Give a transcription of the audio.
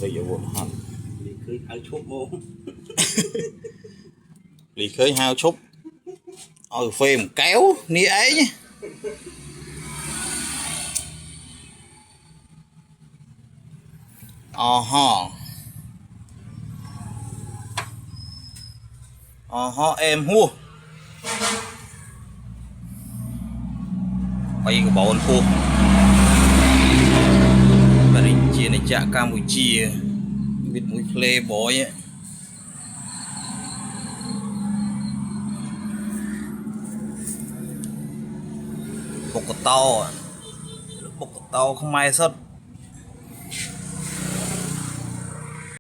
bây giờ vốn hẳn đi khơi áo chốt mô lì khơi hao chúc ở phim kéo ní ấy nhé em hua bây cái bọn hua và đình chia này chạ Campuchia biết mũi play boy ấy bột tàu không may sất